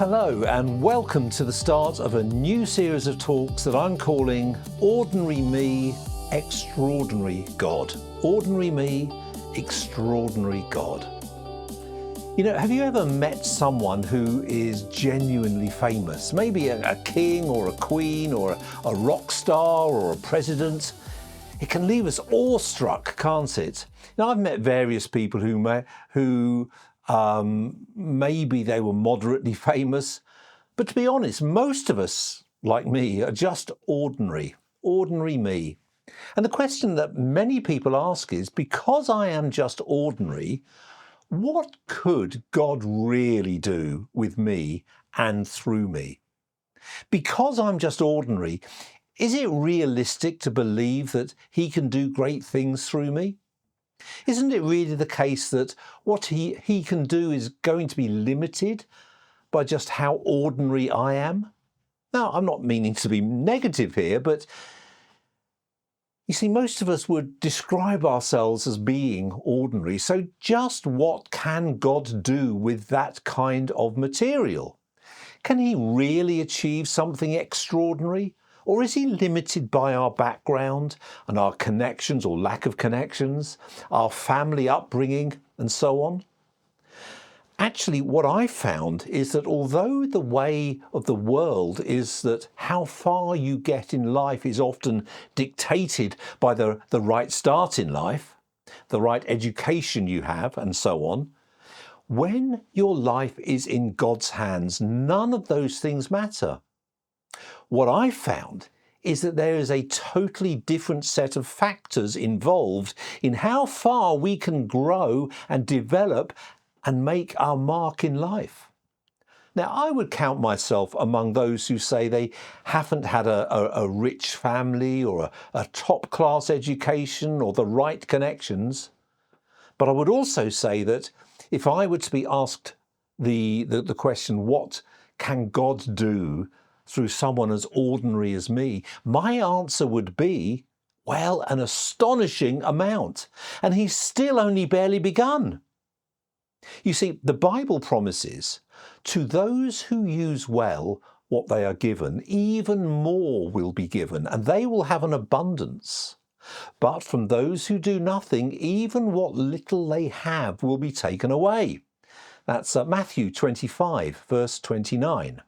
Hello and welcome to the start of a new series of talks that I'm calling Ordinary Me, Extraordinary God. Ordinary Me, Extraordinary God. You know, have you ever met someone who is genuinely famous? Maybe a king or a queen or a rock star or a president? It can leave us awestruck, can't it? Now, I've met various people who maybe they were moderately famous, but to be honest, most of us, like me, are just ordinary me. And the question that many people ask is, because I am just ordinary, what could God really do with me and through me? Because I'm just ordinary, is it realistic to believe that He can do great things through me? Isn't it really the case that what he can do is going to be limited by just how ordinary I am? Now, I'm not meaning to be negative here, but you see, most of us would describe ourselves as being ordinary. So just what can God do with that kind of material? Can He really achieve something extraordinary? Or is He limited by our background and our connections or lack of connections, our family upbringing and so on? Actually, what I found is that although the way of the world is that how far you get in life is often dictated by the right start in life, the right education you have and so on, when your life is in God's hands, none of those things matter. What I found is that there is a totally different set of factors involved in how far we can grow and develop and make our mark in life. Now, I would count myself among those who say they haven't had a rich family or a top-class education or the right connections. But I would also say that if I were to be asked the question, what can God do through someone as ordinary as me, my answer would be, well, an astonishing amount. And He's still only barely begun. You see, the Bible promises, to those who use well what they are given, even more will be given, and they will have an abundance. But from those who do nothing, even what little they have will be taken away. That's Matthew 25, verse 29.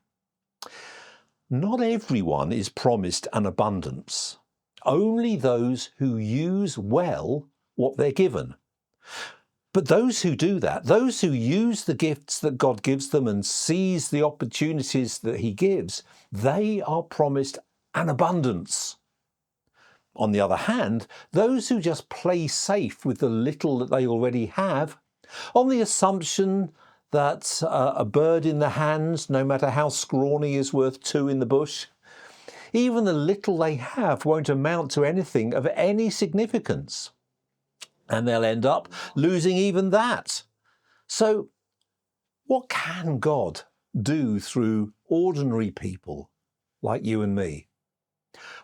Not everyone is promised an abundance. Only those who use well what they're given. But those who do that, those who use the gifts that God gives them and seize the opportunities that He gives, they are promised an abundance. On the other hand, those who just play safe with the little that they already have, on the assumption that a bird in the hand, no matter how scrawny, is worth two in the bush, even the little they have won't amount to anything of any significance. And they'll end up losing even that. So, what can God do through ordinary people like you and me?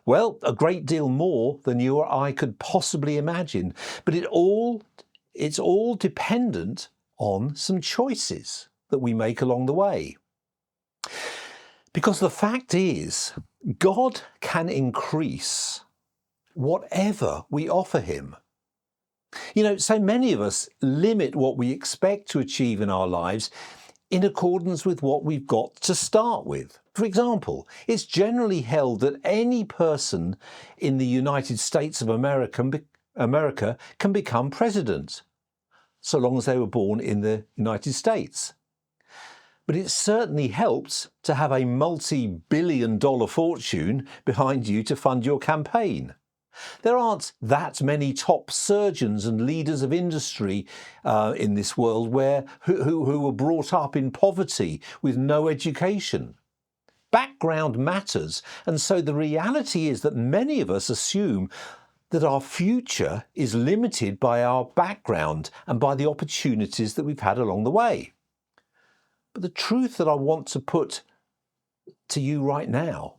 Well, a great deal more than you or I could possibly imagine. But it's all dependent on some choices that we make along the way. Because the fact is, God can increase whatever we offer Him. You know, so many of us limit what we expect to achieve in our lives in accordance with what we've got to start with. For example, it's generally held that any person in the United States of America can become president, so long as they were born in the United States. But it certainly helps to have a multi-billion-dollar fortune behind you to fund your campaign. There aren't that many top surgeons and leaders of industry in this world who were brought up in poverty with no education. Background matters, and so the reality is that many of us assume that our future is limited by our background and by the opportunities that we've had along the way. But the truth that I want to put to you right now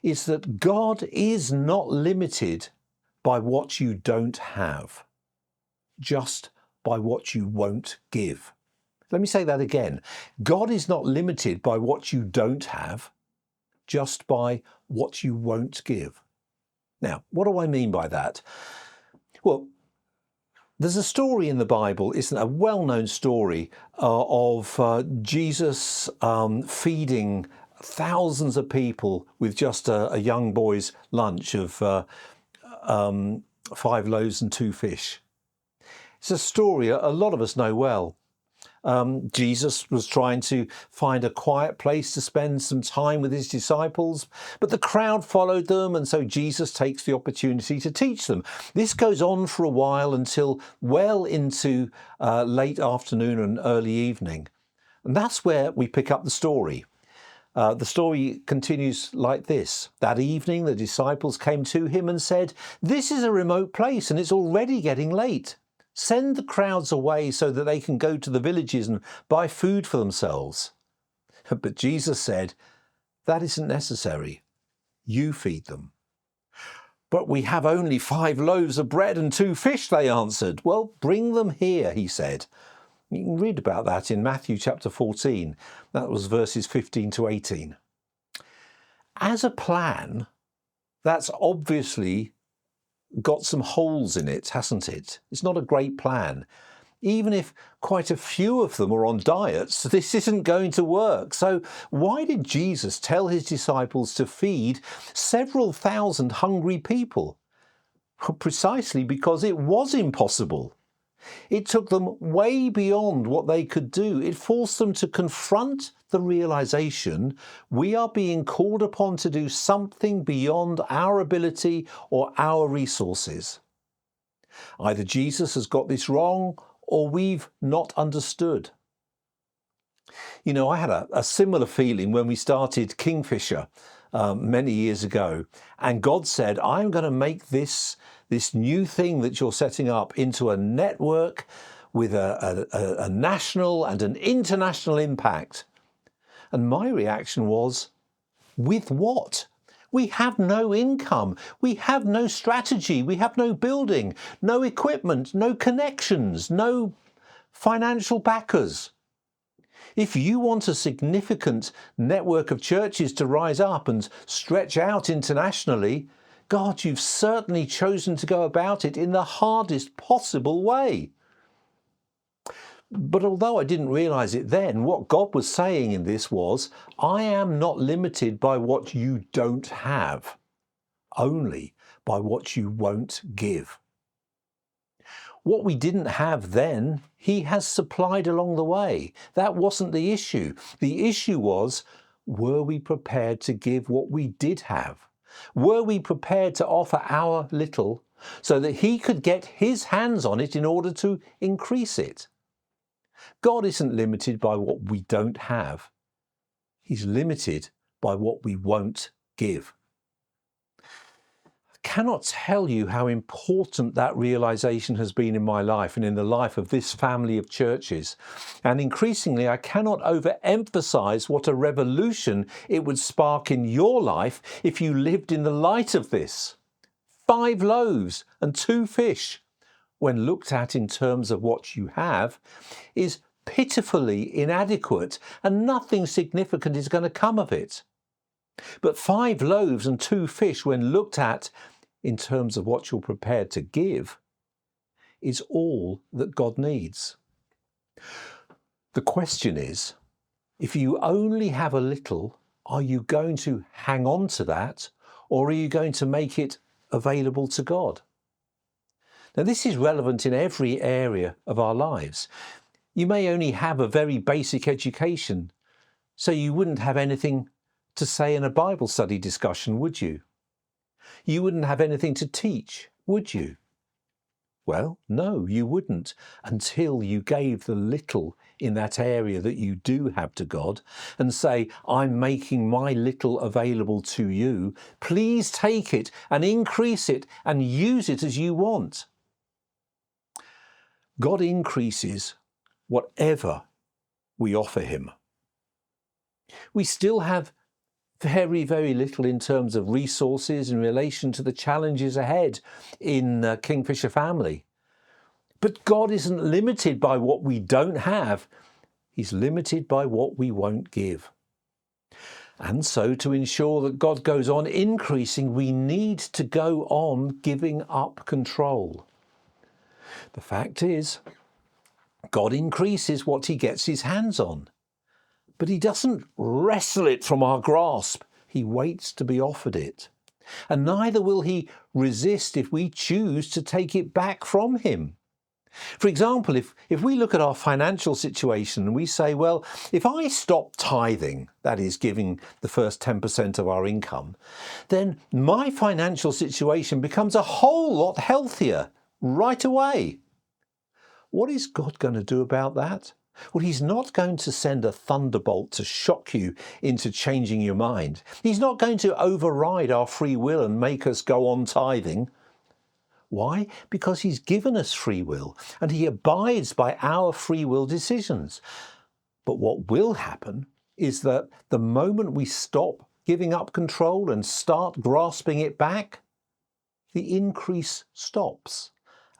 is that God is not limited by what you don't have, just by what you won't give. Let me say that again. God is not limited by what you don't have, just by what you won't give. Now, what do I mean by that? Well, there's a story in the Bible, isn't it? A well-known story of Jesus feeding thousands of people with just a young boy's lunch of 5 loaves and 2 fish. It's a story a lot of us know well. Jesus was trying to find a quiet place to spend some time with his disciples, but the crowd followed them, and so Jesus takes the opportunity to teach them. This goes on for a while until well into late afternoon and early evening. And that's where we pick up the story. The story continues like this. That evening, the disciples came to him and said, "This is a remote place and it's already getting late. Send the crowds away so that they can go to the villages and buy food for themselves." But Jesus said, "That isn't necessary. You feed them." "But we have only 5 loaves of bread and 2 fish," they answered. "Well, bring them here," he said. You can read about that in Matthew chapter 14. That was verses 15 to 18. As a plan, that's obviously got some holes in it, hasn't it? It's not a great plan. Even if quite a few of them are on diets, this isn't going to work. So why did Jesus tell his disciples to feed several thousand hungry people? Well, precisely because it was impossible. It took them way beyond what they could do. It forced them to confront the realization we are being called upon to do something beyond our ability or our resources. Either Jesus has got this wrong or we've not understood. You know, I had a similar feeling when we started Kingfisher many years ago, and God said, "I'm going to make this new thing that you're setting up into a network with a national and an international impact." And my reaction was, with what? We have no income. We have no strategy. We have no building, no equipment, no connections, no financial backers. If you want a significant network of churches to rise up and stretch out internationally, God, you've certainly chosen to go about it in the hardest possible way. But although I didn't realize it then, what God was saying in this was, I am not limited by what you don't have, only by what you won't give. What we didn't have then, he has supplied along the way. That wasn't the issue. The issue was, were we prepared to give what we did have? Were we prepared to offer our little so that he could get his hands on it in order to increase it? God isn't limited by what we don't have. He's limited by what we won't give. Cannot tell you how important that realization has been in my life and in the life of this family of churches. And increasingly, I cannot overemphasize what a revolution it would spark in your life if you lived in the light of this. 5 loaves and 2 fish, when looked at in terms of what you have, is pitifully inadequate and nothing significant is going to come of it. But 5 loaves and 2 fish, when looked at in terms of what you're prepared to give, is all that God needs. The question is, if you only have a little, are you going to hang on to that, or are you going to make it available to God? Now, this is relevant in every area of our lives. You may only have a very basic education, so you wouldn't have anything to say in a Bible study discussion, would you? You wouldn't have anything to teach, would you? Well, no, you wouldn't, until you gave the little in that area that you do have to God and say, I'm making my little available to you. Please take it and increase it and use it as you want. God increases whatever we offer him. We still have very, very little in terms of resources in relation to the challenges ahead in Kingfisher family. But God isn't limited by what we don't have. He's limited by what we won't give. And so to ensure that God goes on increasing, we need to go on giving up control. The fact is, God increases what he gets his hands on, but he doesn't wrestle it from our grasp. He waits to be offered it. And neither will he resist if we choose to take it back from him. For example, if we look at our financial situation and we say, well, if I stop tithing, that is giving the first 10% of our income, then my financial situation becomes a whole lot healthier right away. What is God going to do about that? Well, he's not going to send a thunderbolt to shock you into changing your mind. He's not going to override our free will and make us go on tithing. Why? Because he's given us free will and he abides by our free will decisions. But what will happen is that the moment we stop giving up control and start grasping it back, the increase stops.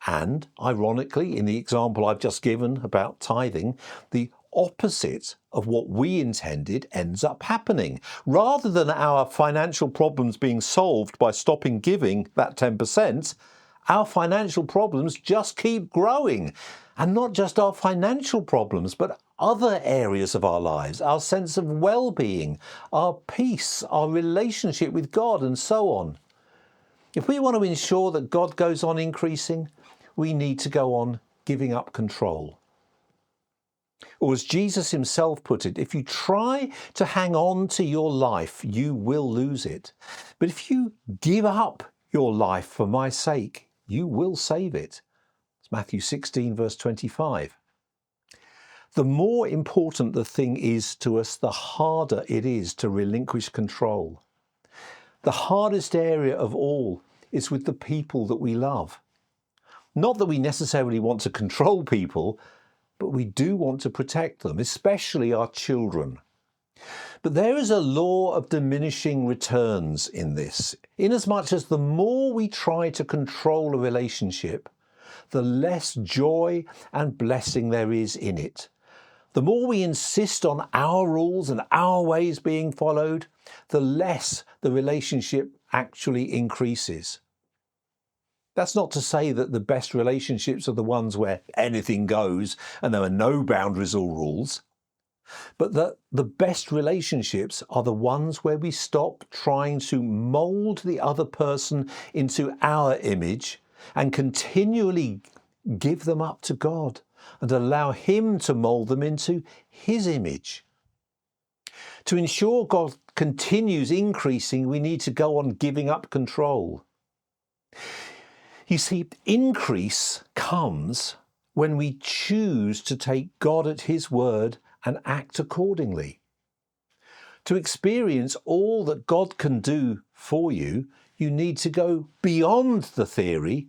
And ironically, in the example I've just given about tithing, the opposite of what we intended ends up happening. Rather than our financial problems being solved by stopping giving that 10%, our financial problems just keep growing. And not just our financial problems, but other areas of our lives, our sense of well-being, our peace, our relationship with God, and so on. If we want to ensure that God goes on increasing, we need to go on giving up control. Or as Jesus himself put it, if you try to hang on to your life, you will lose it. But if you give up your life for my sake, you will save it. It's Matthew 16, verse 25. The more important the thing is to us, the harder it is to relinquish control. The hardest area of all is with the people that we love. Not that we necessarily want to control people, but we do want to protect them, especially our children. But there is a law of diminishing returns in this, inasmuch as the more we try to control a relationship, the less joy and blessing there is in it. The more we insist on our rules and our ways being followed, the less the relationship actually increases. That's not to say that the best relationships are the ones where anything goes and there are no boundaries or rules. But that the best relationships are the ones where we stop trying to mould the other person into our image and continually give them up to God and allow him to mould them into his image. To ensure God continues increasing, we need to go on giving up control. You see, increase comes when we choose to take God at his word and act accordingly. To experience all that God can do for you, you need to go beyond the theory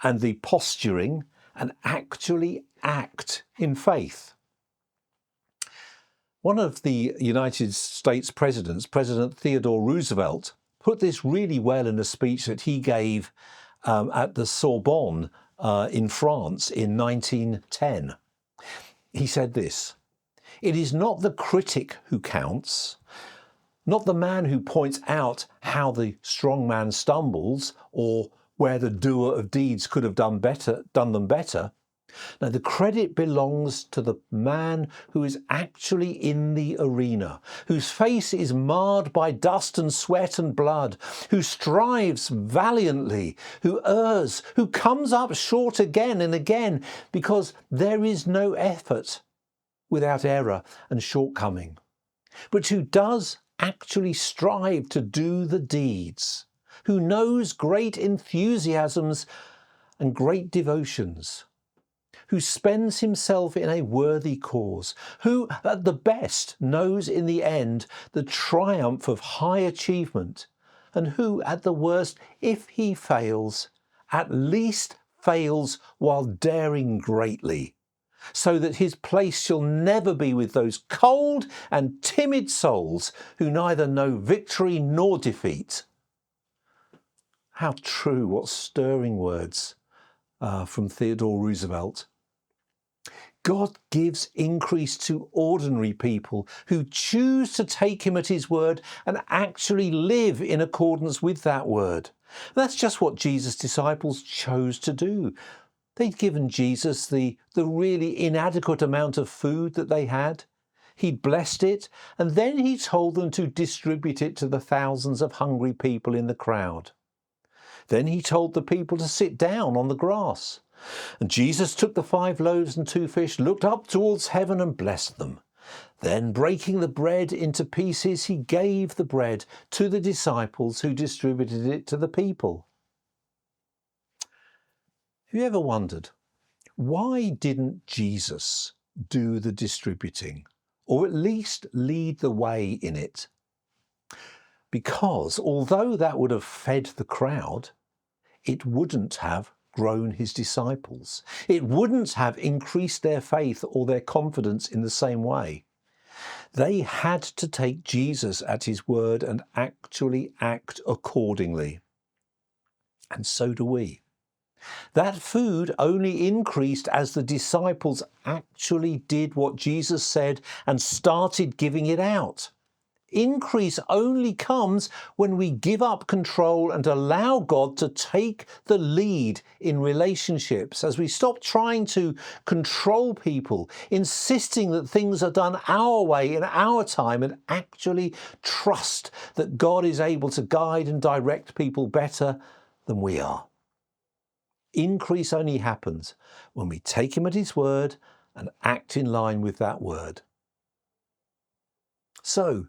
and the posturing and actually act in faith. One of the United States presidents, President Theodore Roosevelt, put this really well in a speech that he gave at the Sorbonne in France in 1910. He said this: "It is not the critic who counts, not the man who points out how the strong man stumbles or where the doer of deeds could have done them better. No, the credit belongs to the man who is actually in the arena, whose face is marred by dust and sweat and blood, who strives valiantly, who errs, who comes up short again and again, because there is no effort without error and shortcoming, but who does actually strive to do the deeds, who knows great enthusiasms and great devotions, who spends himself in a worthy cause, who at the best knows in the end the triumph of high achievement, and who at the worst, if he fails, at least fails while daring greatly, so that his place shall never be with those cold and timid souls who neither know victory nor defeat." How true, what stirring words from Theodore Roosevelt. God gives increase to ordinary people who choose to take him at his word and actually live in accordance with that word. That's just what Jesus' disciples chose to do. They'd given Jesus the really inadequate amount of food that they had. He'd blessed it, and then he told them to distribute it to the thousands of hungry people in the crowd. Then he told the people to sit down on the grass. And Jesus took the 5 loaves and 2 fish, looked up towards heaven and blessed them. Then, breaking the bread into pieces, he gave the bread to the disciples who distributed it to the people. Have you ever wondered, why didn't Jesus do the distributing, or at least lead the way in it? Because although that would have fed the crowd, it wouldn't have grown his disciples. It wouldn't have increased their faith or their confidence in the same way. They had to take Jesus at his word and actually act accordingly. And so do we. That food only increased as the disciples actually did what Jesus said and started giving it out. Increase only comes when we give up control and allow God to take the lead in relationships, as we stop trying to control people, insisting that things are done our way in our time, and actually trust that God is able to guide and direct people better than we are. Increase only happens when we take him at his word and act in line with that word. So,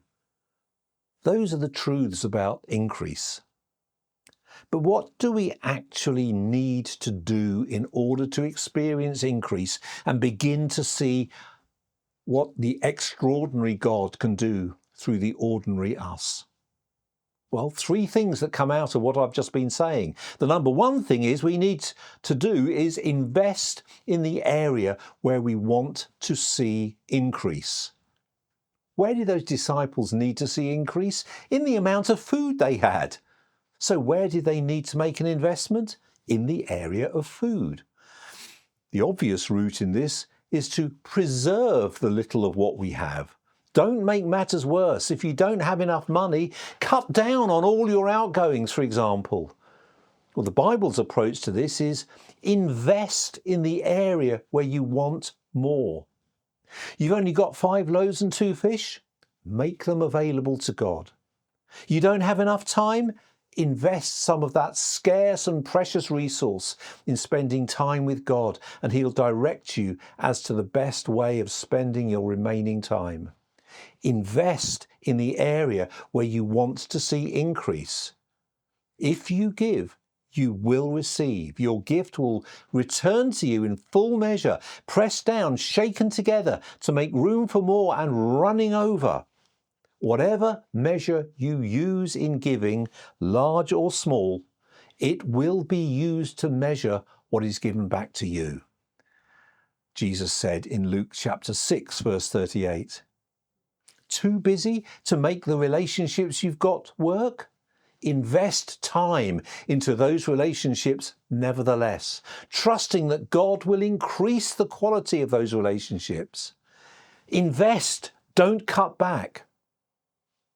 those are the truths about increase. But what do we actually need to do in order to experience increase and begin to see what the extraordinary God can do through the ordinary us? Well, 3 things that come out of what I've just been saying. The number 1 thing is we need to do is invest in the area where we want to see increase. Where did those disciples need to see increase? In the amount of food they had. So where did they need to make an investment? In the area of food. The obvious route in this is to preserve the little of what we have. Don't make matters worse. If you don't have enough money, cut down on all your outgoings, for example. Well, the Bible's approach to this is invest in the area where you want more. You've only got 5 loaves and 2 fish? Make them available to God. You don't have enough time? Invest some of that scarce and precious resource in spending time with God, and he'll direct you as to the best way of spending your remaining time. Invest in the area where you want to see increase. If you give, you will receive. Your gift will return to you in full measure, pressed down, shaken together to make room for more and running over. Whatever measure you use in giving, large or small, it will be used to measure what is given back to you. Jesus said in Luke chapter 6, verse 38, "Too busy to make the relationships you've got work? Invest time into those relationships nevertheless, trusting that God will increase the quality of those relationships. Invest, don't cut back."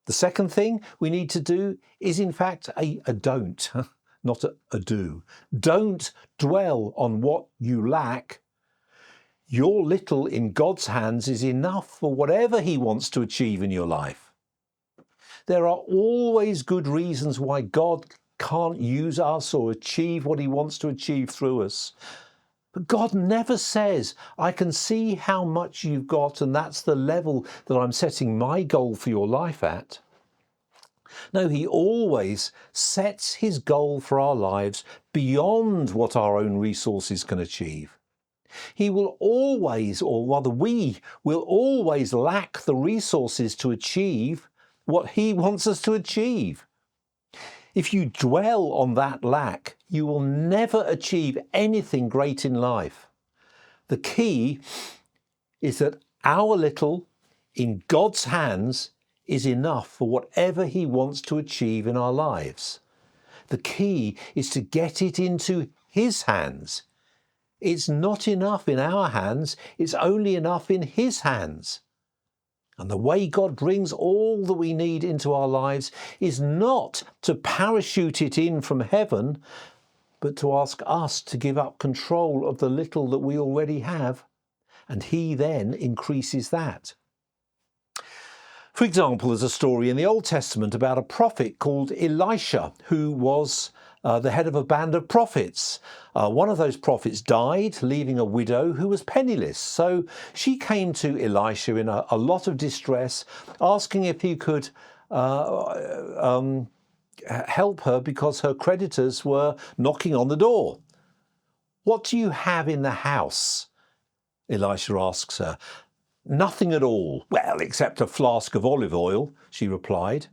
The second thing we need to do is in fact a don't, not a do. Don't dwell on what you lack. Your little in God's hands is enough for whatever he wants to achieve in your life. There are always good reasons why God can't use us or achieve what he wants to achieve through us. But God never says, "I can see how much you've got and that's the level that I'm setting my goal for your life at." No, he always sets his goal for our lives beyond what our own resources can achieve. He will always, or rather we will always lack the resources to achieve what he wants us to achieve. If you dwell on that lack, you will never achieve anything great in life. The key is that our little in God's hands is enough for whatever he wants to achieve in our lives. The key is to get it into his hands. It's not enough in our hands, it's only enough in his hands. And the way God brings all that we need into our lives is not to parachute it in from heaven, but to ask us to give up control of the little that we already have, and he then increases that. For example, there's a story in the Old Testament about a prophet called Elisha, who was the head of a band of prophets. One of those prophets died, leaving a widow who was penniless. So she came to Elisha in a lot of distress, asking if he could help her because her creditors were knocking on the door. "What do you have in the house?" Elisha asks her. "Nothing at all." "Well, except a flask of olive oil," she replied.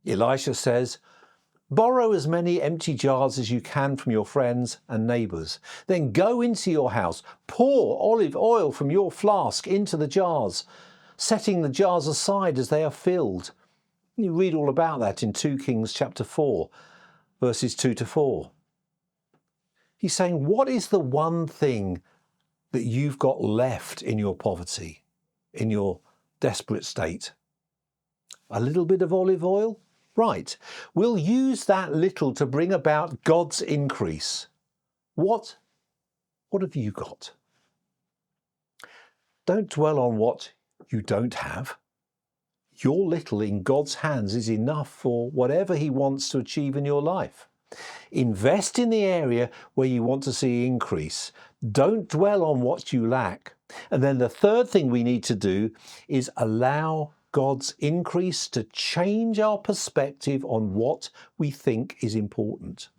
Elisha says, "Borrow as many empty jars as you can from your friends and neighbours. Then go into your house, pour olive oil from your flask into the jars, setting the jars aside as they are filled." You read all about that in 2 Kings chapter 4, verses 2 to 4. He's saying, what is the one thing that you've got left in your poverty, in your desperate state? A little bit of olive oil? Right. We'll use that little to bring about God's increase. What have you got? Don't dwell on what you don't have. Your little in God's hands is enough for whatever he wants to achieve in your life. Invest in the area where you want to see increase. Don't dwell on what you lack. And then the third thing we need to do is allow God's increase to change our perspective on what we think is important.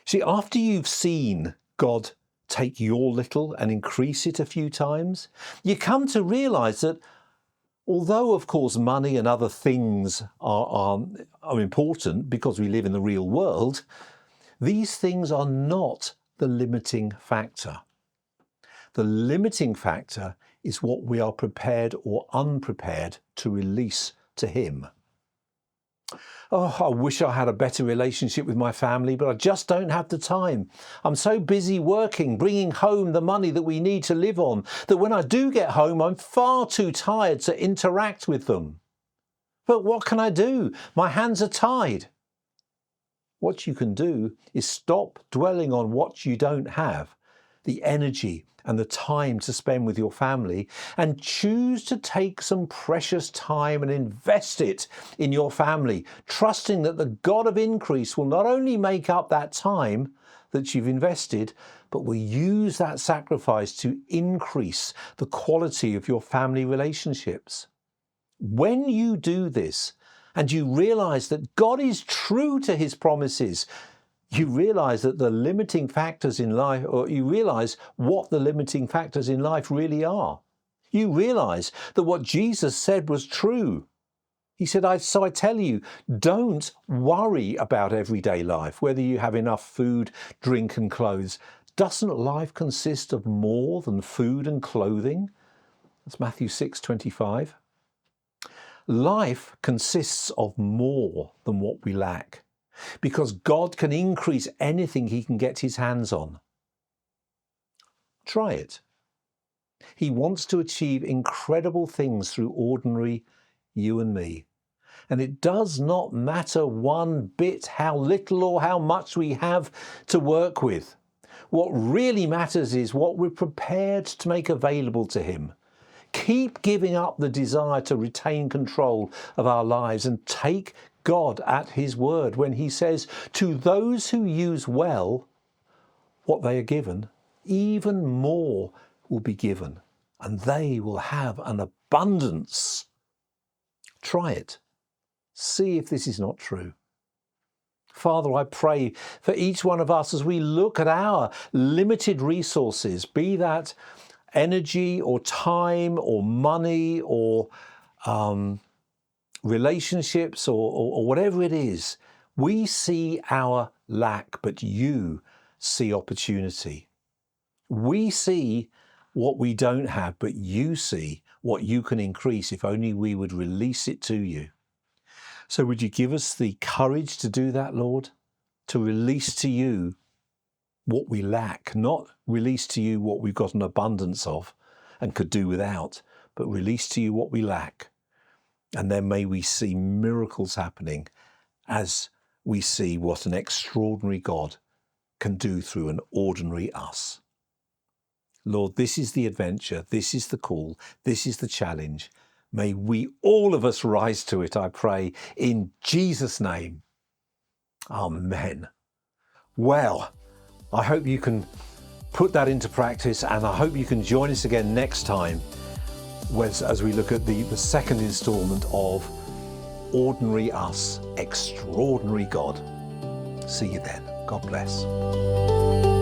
See, after you've seen God take your little and increase it a few times, you come to realize that although, of course, money and other things are important because we live in the real world, these things are not the limiting factor. The limiting factor is what we are prepared or unprepared to release to him. Oh, I wish I had a better relationship with my family, but I just don't have the time. I'm so busy working, bringing home the money that we need to live on, that when I do get home, I'm far too tired to interact with them. But what can I do? My hands are tied. What you can do is stop dwelling on what you don't have, the energy and the time to spend with your family, and choose to take some precious time and invest it in your family, trusting that the God of increase will not only make up that time that you've invested, but will use that sacrifice to increase the quality of your family relationships. When you do this, and you realize that God is true to his promises, you realize that the limiting factors in life, or you realize what the limiting factors in life really are. You realize that what Jesus said was true. He said, so I tell you, don't worry about everyday life, whether you have enough food, drink and clothes. Doesn't life consist of more than food and clothing? That's Matthew 6:25. Life consists of more than what we lack, because God can increase anything he can get his hands on. Try it. He wants to achieve incredible things through ordinary you and me. And it does not matter one bit how little or how much we have to work with. What really matters is what we're prepared to make available to him. Keep giving up the desire to retain control of our lives and take God at his word when he says, to those who use well what they are given, even more will be given, and they will have an abundance. Try it. See if this is not true. Father, I pray for each one of us as we look at our limited resources, be that energy or time or money or relationships or whatever it is. We see our lack, but you see opportunity. We see what we don't have, but you see what you can increase if only we would release it to you. So would you give us the courage to do that, Lord? To release to you what we lack, not release to you what we've got an abundance of and could do without, but release to you what we lack. And then may we see miracles happening as we see what an extraordinary God can do through an ordinary us. Lord, this is the adventure, this is the call, this is the challenge. May we, all of us, rise to it, I pray, in Jesus' name. Amen. Well, I hope you can put that into practice, and I hope you can join us again next time as we look at the second instalment of Ordinary Us, Extraordinary God. See you then. God bless.